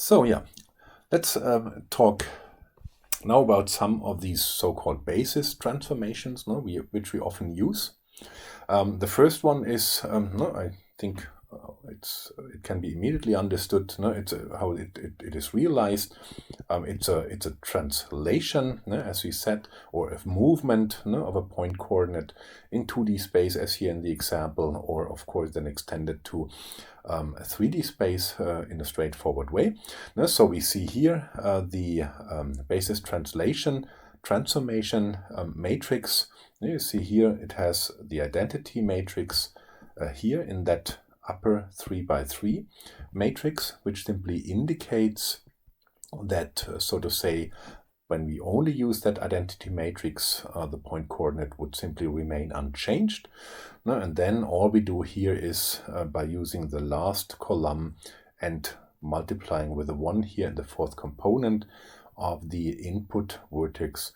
So yeah, let's talk now about some of these so-called basis transformations, which we often use. The first one is, I think it can be immediately understood. It's how it is realized. It's a translation, as we said, or a movement of a point coordinate in 2D space, as here in the example, or of course then extended to a 3D space in a straightforward way. So we see here the basis transformation matrix. You see here it has the identity matrix here in that upper 3x3 matrix, which simply indicates that, so to say, when we only use that identity matrix, the point coordinate would simply remain unchanged. And then all we do here is by using the last column and multiplying with a 1 here in the fourth component of the input vertex,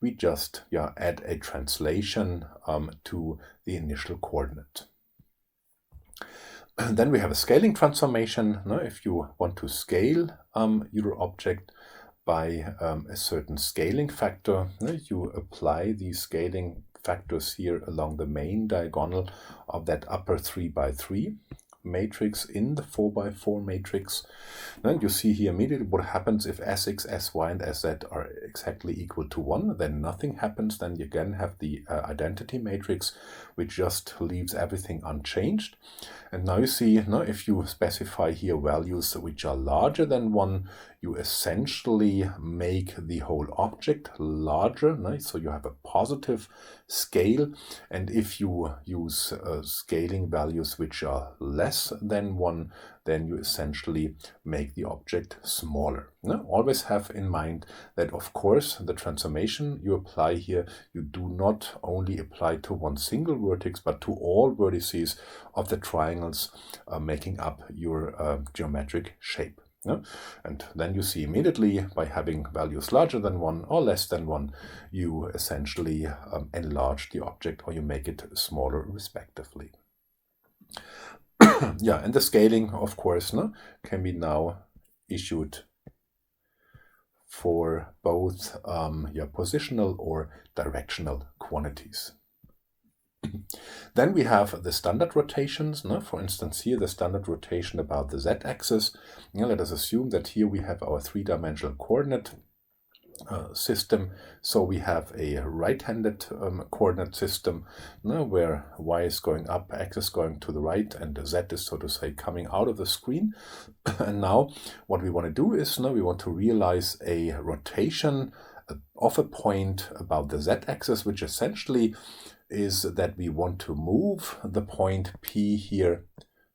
we just add a translation to the initial coordinate. Then we have a scaling transformation. If you want to scale your object by a certain scaling factor, you apply these scaling factors here along the main diagonal of that upper 3x3 matrix in the 4x4 matrix. Then you see here immediately what happens if Sx, Sy, and Sz are exactly equal to 1. Then nothing happens. Then you again have the identity matrix, which just leaves everything unchanged. And now you see, if you specify here values which are larger than 1, you essentially make the whole object larger. So you have a positive scale. And if you use scaling values which are less than 1, then you essentially make the object smaller. Always have in mind that, of course, the transformation you apply here, you do not only apply to one single vertex, but to all vertices of the triangles making up your geometric shape. And then you see immediately, by having values larger than 1 or less than 1, you essentially enlarge the object, or you make it smaller respectively. And the scaling, of course, can be now issued for both positional or directional quantities. Then we have the standard rotations. For instance, here the standard rotation about the z-axis. Let us assume that here we have our three-dimensional coordinate system. So we have a right-handed coordinate system where y is going up, x is going to the right, and z is, so to say, coming out of the screen. And now what we want to do is we want to realize a rotation of a point about the z-axis, which essentially is that we want to move the point P here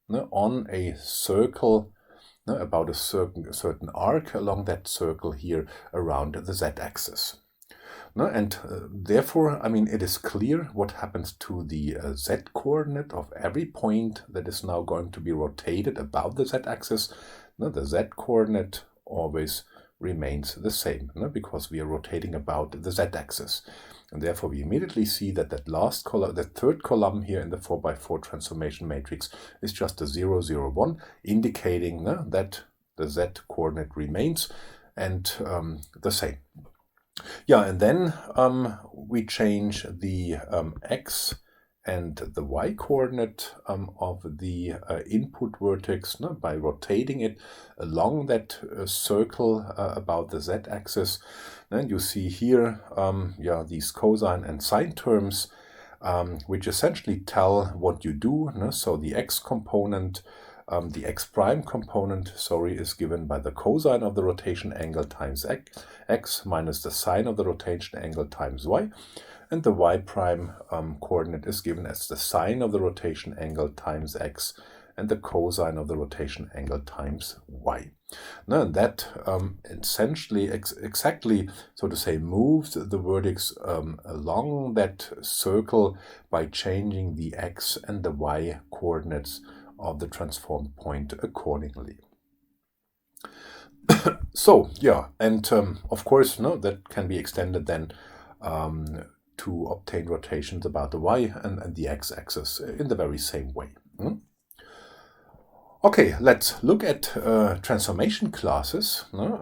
on a circle about a certain arc along that circle here around the z-axis. And therefore, it is clear what happens to the z-coordinate of every point that is now going to be rotated about the z-axis. The z-coordinate always remains the same because we are rotating about the z-axis. And therefore, we immediately see that that last column, the third column here in the 4x4 transformation matrix, is just a 0, 0, 1, indicating that the z-coordinate remains and the same. And then we change the x and the y-coordinate of the input vertex by rotating it along that circle about the z-axis. And you see here these cosine and sine terms, which essentially tell what you do. So the x component, the x prime component, is given by the cosine of the rotation angle times x minus the sine of the rotation angle times y. And the y prime coordinate is given as the sine of the rotation angle times x and the cosine of the rotation angle times y. Now that essentially exactly, so to say, moves the vertex along that circle by changing the x and the y coordinates of the transformed point accordingly. So and of course that can be extended then to obtain rotations about the y and the x-axis in the very same way. Okay, let's look at transformation classes. No?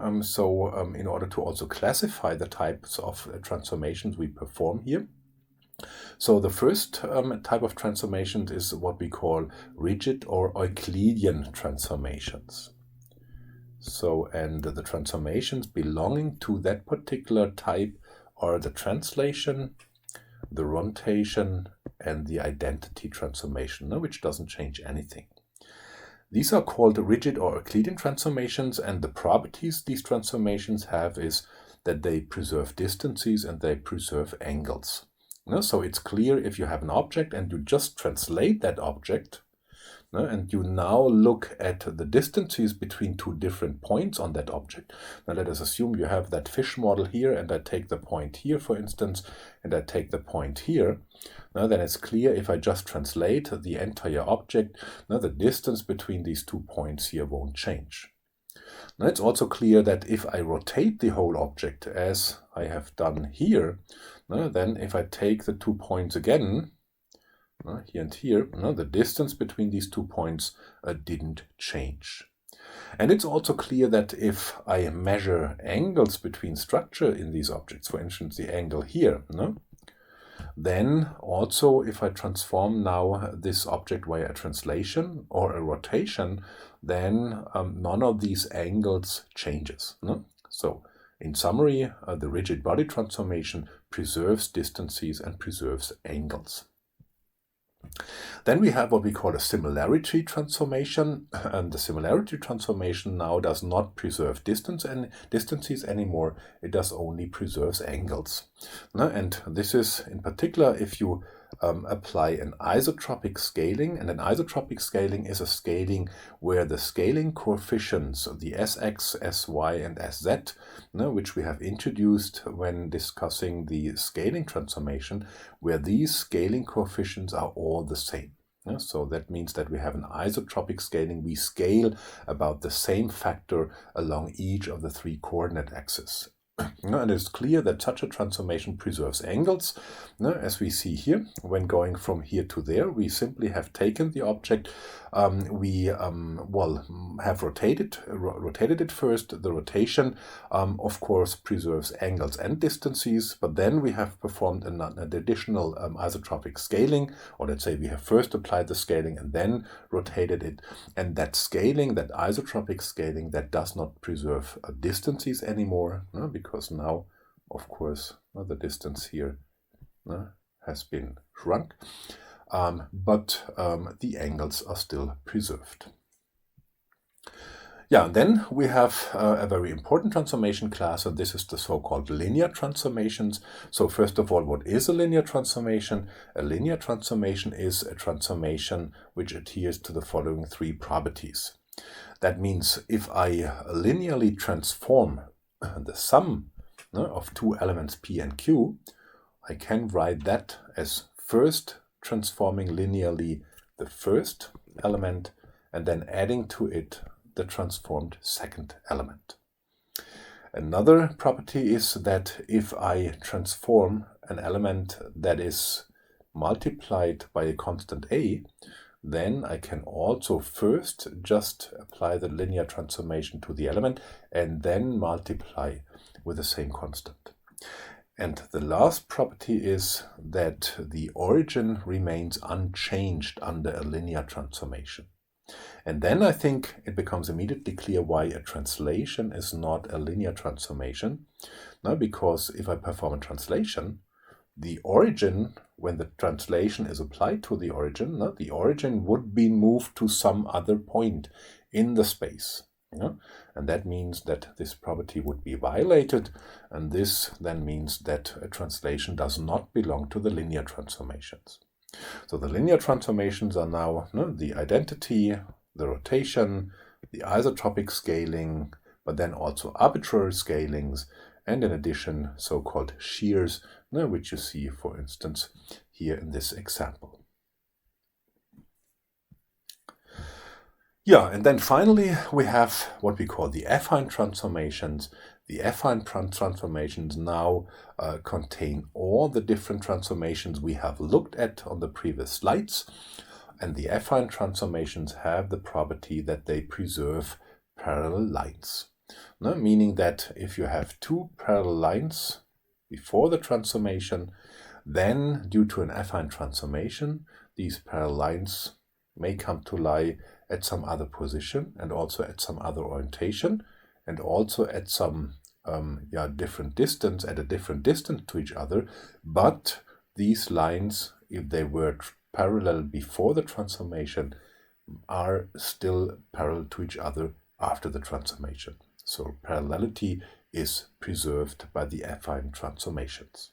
In order to also classify the types of transformations we perform here. So the first type of transformations is what we call rigid or Euclidean transformations. So, and the transformations belonging to that particular type are the translation, the rotation, and the identity transformation, which doesn't change anything. These are called rigid or Euclidean transformations, and the properties these transformations have is that they preserve distances and they preserve angles. So it's clear if you have an object and you just translate that object, and you now look at the distances between two different points on that object. Now let us assume you have that fish model here, and I take the point here, for instance, and I take the point here. Now then it's clear if I just translate the entire object, now the distance between these 2 points here won't change. Now it's also clear that if I rotate the whole object as I have done here, then if I take the 2 points again, here and here, the distance between these 2 points didn't change. And it's also clear that if I measure angles between structure in these objects, for instance, the angle here, then also if I transform now this object via a translation or a rotation, then none of these angles changes. So in summary, the rigid body transformation preserves distances and preserves angles. Then we have what we call a similarity transformation, and the similarity transformation now does not preserve distances anymore, it does only preserves angles. And this is in particular if you apply an isotropic scaling, and an isotropic scaling is a scaling where the scaling coefficients, the Sx, Sy, and Sz, which we have introduced when discussing the scaling transformation, where these scaling coefficients are all the same. So that means that we have an isotropic scaling. We scale about the same factor along each of the 3 coordinate axes. And it's clear that such a transformation preserves angles. As we see here, when going from here to there, we simply have taken the object. We have rotated it first. The rotation, of course, preserves angles and distances, but then we have performed an additional isotropic scaling, or let's say we have first applied the scaling and then rotated it. And that scaling, that isotropic scaling, that does not preserve distances anymore, because now, of course, the distance here has been shrunk, but the angles are still preserved. Yeah, and then we have a very important transformation class, and this is the so-called linear transformations. So first of all, what is a linear transformation? A linear transformation is a transformation which adheres to the following 3 properties. That means if I linearly transform the sum of 2 elements P and Q, I can write that as first transforming linearly the first element and then adding to it the transformed second element. Another property is that if I transform an element that is multiplied by a constant a, then I can also first just apply the linear transformation to the element and then multiply with the same constant. And the last property is that the origin remains unchanged under a linear transformation. And then I think it becomes immediately clear why a translation is not a linear transformation. Because if I perform a translation, the origin, when the translation is applied to the origin would be moved to some other point in the space. And that means that this property would be violated, and this then means that a translation does not belong to the linear transformations. So the linear transformations are now the identity, the rotation, the isotropic scaling, but then also arbitrary scalings, and in addition so-called shears, which you see, for instance, here in this example. Yeah, and then finally we have what we call the affine transformations. The affine transformations now contain all the different transformations we have looked at on the previous slides. And the affine transformations have the property that they preserve parallel lines. No? Meaning that if you have two parallel lines before the transformation, then due to an affine transformation, these parallel lines may come to lie at some other position and also at some other orientation and also at some different distance, at a different distance to each other. But these lines, if they were parallel before the transformation, are still parallel to each other after the transformation. So parallelity is preserved by the affine transformations.